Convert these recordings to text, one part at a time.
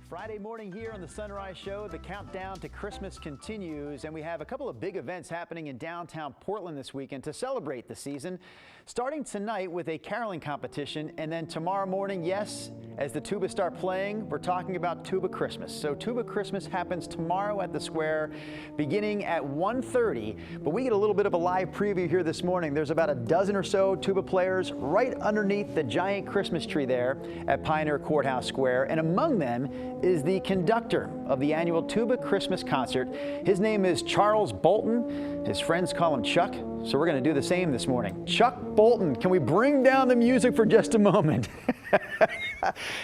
Friday morning here on the Sunrise Show, the countdown to Christmas continues, and we have a couple of big events happening in downtown Portland this weekend to celebrate the season. Starting tonight with a caroling competition, and then tomorrow morning, yes, as the tuba start playing, we're talking about Tuba Christmas. So Tuba Christmas happens tomorrow at the Square beginning at 1:30, but we get a little bit of a live preview here this morning. There's about a dozen or so tuba players right underneath the giant Christmas tree there at Pioneer Courthouse Square, and among them is the conductor of the annual Tuba Christmas concert. His name is Charles Bolton. His friends call him Chuck, so we're going to do the same this morning. Chuck Bolton, can we bring down the music for just a moment?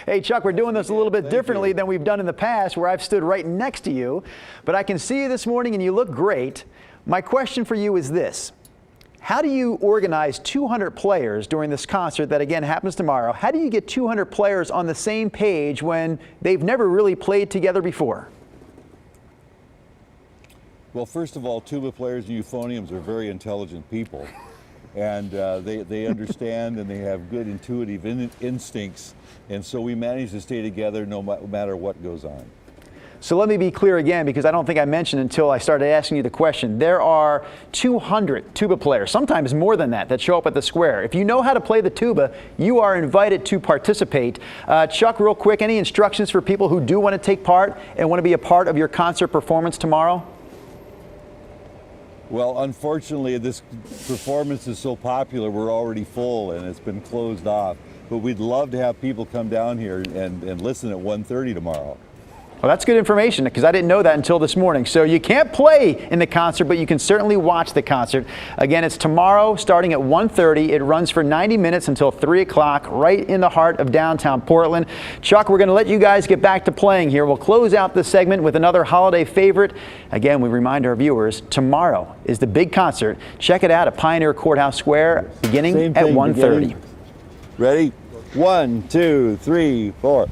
Hey, Chuck, we're doing this a little bit differently than we've done in the past, where I've stood right next to you, but I can see you this morning and you look great. My question for you is this. How do you organize 200 players during this concert that again happens tomorrow? How do you get 200 players on the same page when they've never really played together before? Well, first of all, tuba players and euphoniums are very intelligent people, and they understand and they have good intuitive instincts, and so we manage to stay together no matter what goes on. So let me be clear again, because I don't think I mentioned until I started asking you the question. There are 200 tuba players, sometimes more than that show up at the Square. If you know how to play the tuba, you are invited to participate. Chuck, real quick, any instructions for people who do want to take part and want to be a part of your concert performance tomorrow? Well, unfortunately, this performance is so popular, we're already full and it's been closed off. But we'd love to have people come down here and listen at 1:30 tomorrow. Well, that's good information, because I didn't know that until this morning. So you can't play in the concert, but you can certainly watch the concert. Again, it's tomorrow starting at 1:30. It runs for 90 minutes until 3 o'clock right in the heart of downtown Portland. Chuck, we're going to let you guys get back to playing here. We'll close out this segment with another holiday favorite. Again, we remind our viewers, tomorrow is the big concert. Check it out at Pioneer Courthouse Square beginning at 1:30. Ready? 1, 2, 3, 4.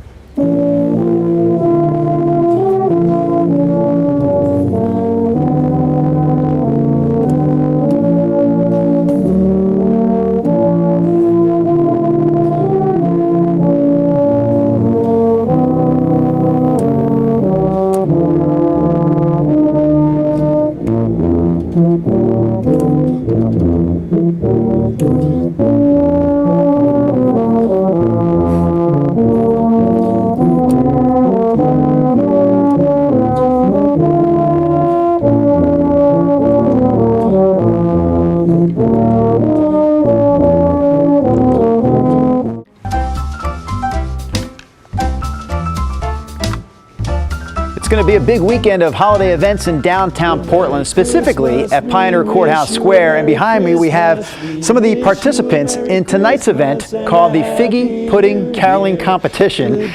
It's going to be a big weekend of holiday events in downtown Portland, specifically at Pioneer Courthouse Square. And behind me we have some of the participants in tonight's event called the Figgy Pudding Caroling Competition.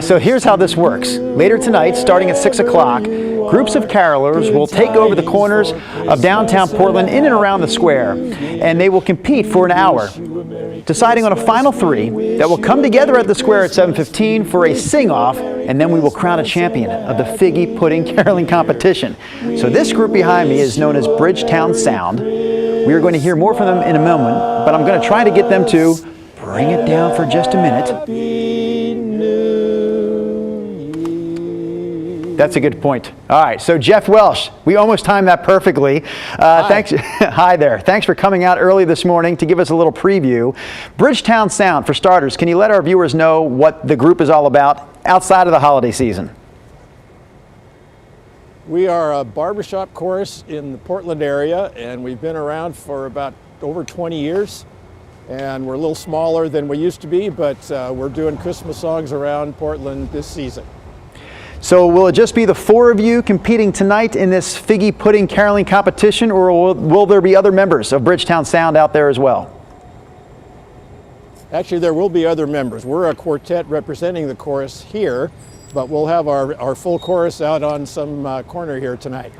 So here's how this works. Later tonight, starting at 6 o'clock, groups of carolers will take over the corners of downtown Portland in and around the square, and they will compete for an hour, deciding on a final three that will come together at the Square at 7:15 for a sing-off, and then we will crown a champion of the Figgy Pudding Caroling Competition. So this group behind me is known as Bridgetown Sound. We are going to hear more from them in a moment, but I'm going to try to get them to bring it down for just a minute. That's a good point. All right, so Jeff Welsh, we almost timed that perfectly. Thanks. Hi there. Thanks for coming out early this morning to give us a little preview. Bridgetown Sound, for starters, can you let our viewers know what the group is all about outside of the holiday season? We are a barbershop chorus in the Portland area, and we've been around for about over 20 years. And we're a little smaller than we used to be, but we're doing Christmas songs around Portland this season. So will it just be the four of you competing tonight in this Figgy Pudding Caroling Competition, or will there be other members of Bridgetown Sound out there as well? Actually, there will be other members. We're a quartet representing the chorus here, but we'll have our full chorus out on some corner here tonight.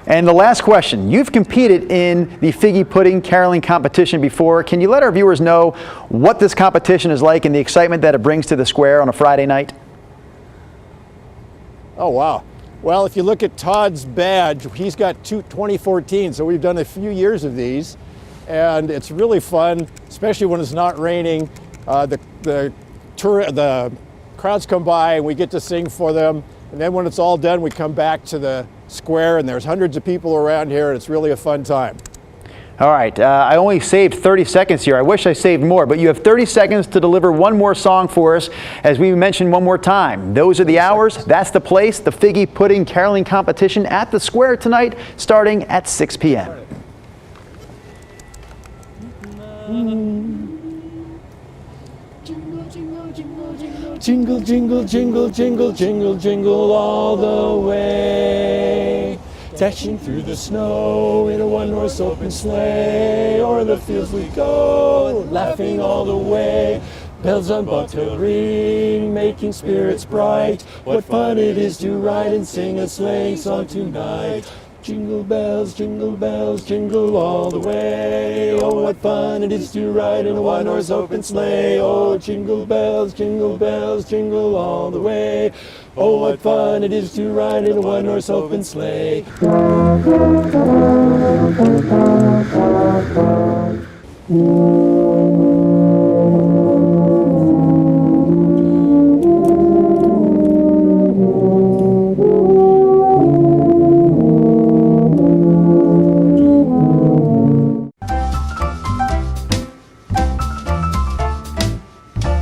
And the last question, you've competed in the Figgy Pudding Caroling Competition before. Can you let our viewers know what this competition is like and the excitement that it brings to the Square on a Friday night? Oh, wow. Well, if you look at Todd's badge, he's got 2014, so we've done a few years of these, and it's really fun, especially when it's not raining. The crowds come by and we get to sing for them. And then when it's all done, we come back to the square and there's hundreds of people around here and it's really a fun time. All right, I only saved 30 seconds here. I wish I saved more, but you have 30 seconds to deliver one more song for us. As we mentioned one more time, those are the hours, that's the place, the Figgy Pudding Caroling Competition at the Square tonight, starting at 6 p.m. Jingle, jingle, jingle, jingle, jingle, jingle all the way. Dashing through the snow in a one-horse open sleigh. O'er the fields we go, laughing all the way. Bells on bobtail ring, making spirits bright. What fun it is to ride and sing a sleighing song tonight. Jingle bells, jingle all the way. Oh, what fun it is to ride in a one-horse open sleigh. Oh, jingle bells, jingle all the way. Oh, what fun it is to ride in a one-horse open sleigh.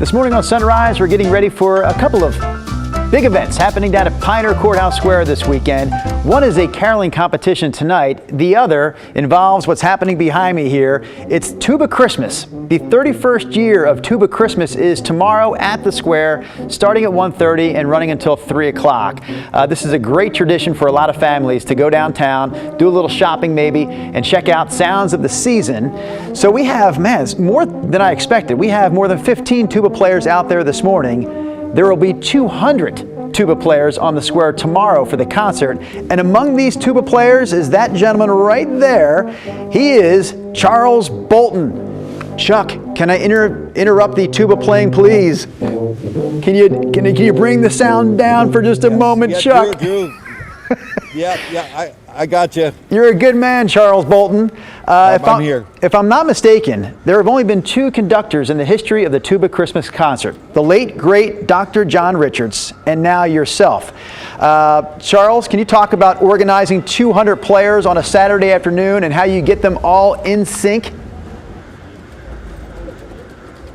This morning on Sunrise, we're getting ready for a couple of big events happening down at Pioneer Courthouse Square this weekend. One is a caroling competition tonight. The other involves what's happening behind me here. It's Tuba Christmas. The 31st year of Tuba Christmas is tomorrow at the Square, starting at 1:30 and running until 3 o'clock. This is a great tradition for a lot of families to go downtown, do a little shopping maybe, and check out sounds of the season. So we have, man, it's more than I expected. We have more than 15 tuba players out there this morning. There will be 200 tuba players on the Square tomorrow for the concert. And among these tuba players is that gentleman right there. He is Charles Bolton. Chuck, can I interrupt the tuba playing, please? Can you bring the sound down for just a moment, yeah, Chuck? Drew. Yeah, I got you. You're a good man, Charles Bolton. I'm here. If I'm not mistaken, there have only been two conductors in the history of the Tuba Christmas concert. The late, great Dr. John Richards, and now yourself. Charles, can you talk about organizing 200 players on a Saturday afternoon and how you get them all in sync?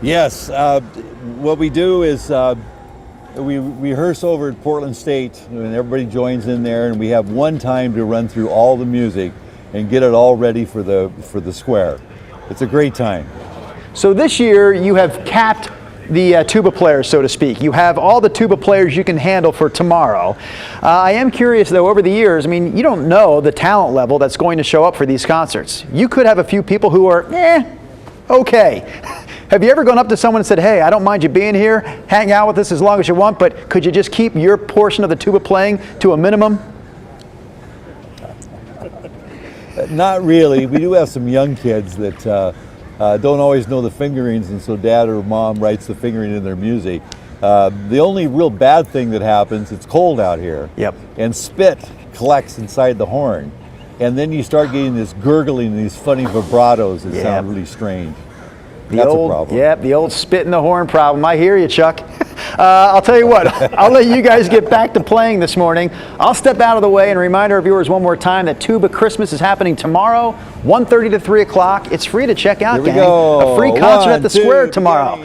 Yes, what we do is we rehearse over at Portland State, and everybody joins in there, and we have one time to run through all the music and get it all ready for the Square. It's a great time. So this year you have capped the tuba players, so to speak. You have all the tuba players you can handle for tomorrow. I am curious though, over the years, I mean, you don't know the talent level that's going to show up for these concerts. You could have a few people who are, okay. Have you ever gone up to someone and said, hey, I don't mind you being here, hang out with us as long as you want, but could you just keep your portion of the tuba playing to a minimum? Not really. We do have some young kids that don't always know the fingerings, and so dad or mom writes the fingering in their music. The only real bad thing that happens, it's cold out here. Yep. And spit collects inside the horn. And then you start getting this gurgling and these funny vibratos that sound really strange. That's a problem. Yep, the old spit in the horn problem. I hear you, Chuck. I'll tell you what, I'll let you guys get back to playing this morning. I'll step out of the way and remind our viewers one more time that Tuba Christmas is happening tomorrow, 1:30 to 3 o'clock. It's free to check out, gang. Go. A free concert at the Square tomorrow.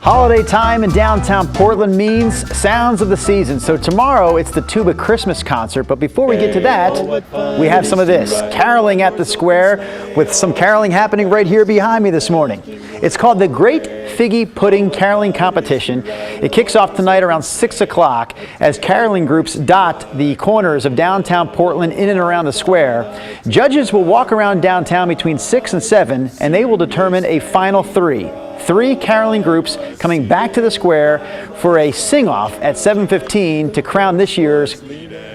Holiday time in downtown Portland means sounds of the season. So tomorrow it's the Tuba Christmas concert. But before we get to that, we have some of this. Caroling at the Square, with some caroling happening right here behind me this morning. It's called the Great Figgy Pudding Caroling Competition. It kicks off tonight around 6 o'clock as caroling groups dot the corners of downtown Portland in and around the square. Judges will walk around downtown between 6 and 7, and they will determine a final three. Three caroling groups coming back to the square for a sing-off at 7:15 to crown this year's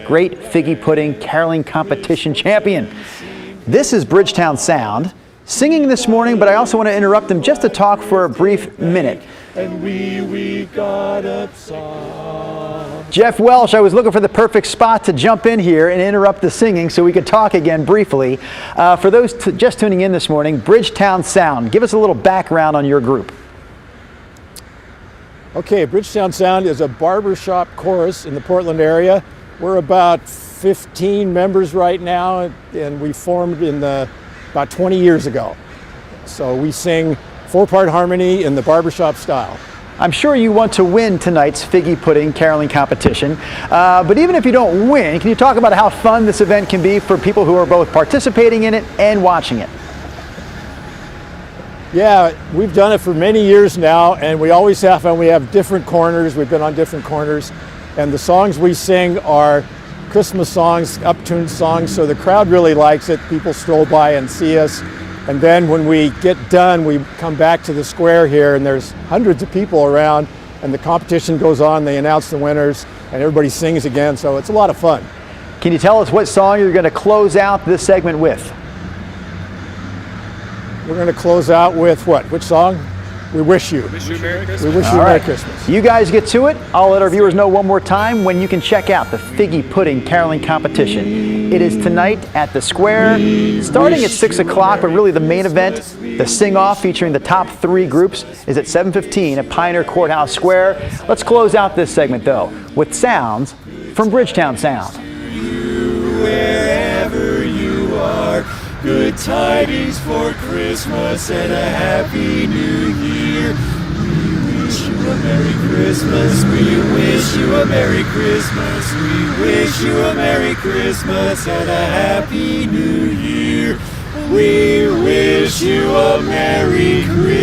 Great Figgy Pudding Caroling Competition champion. This is Bridgetown Sound singing this morning, but I also want to interrupt them just to talk for a brief minute. And we got up song. Jeff Welsh, I was looking for the perfect spot to jump in here and interrupt the singing so we could talk again briefly. For those just tuning in this morning, Bridgetown Sound, give us a little background on your group. Okay, Bridgetown Sound is a barbershop chorus in the Portland area. We're about 15 members right now, and we formed about 20 years ago. So we sing 4-part harmony in the barbershop style. I'm sure you want to win tonight's Figgy Pudding Caroling Competition, but even if you don't win, can you talk about how fun this event can be for people who are both participating in it and watching it? Yeah, we've done it for many years now, and we always have fun. We have different corners. We've been on different corners, and the songs we sing are Christmas songs, uptuned songs, so the crowd really likes it. People stroll by and see us. And then when we get done, we come back to the square here, and there's hundreds of people around, and the competition goes on. They announce the winners, and everybody sings again, so it's a lot of fun. Can you tell us what song you're going to close out this segment with? We're going to close out with what? Which song? We Wish You. Wish you a Merry Christmas. We Wish You a Merry Christmas. You guys get to it. I'll let our viewers know one more time when you can check out the Figgy Pudding Caroling Competition. It is tonight at the Square, starting at 6 o'clock, but really the main event, the sing-off featuring the top 3 groups, is at 7:15 at Pioneer Courthouse Square. Let's close out this segment, though, with sounds from Bridgetown Sound. Wherever you are, good tidings for Christmas and a Happy New Year. We wish you a Merry Christmas. We wish you a Merry Christmas. We wish you a Merry Christmas and a Happy New Year. We wish you a Merry Christmas.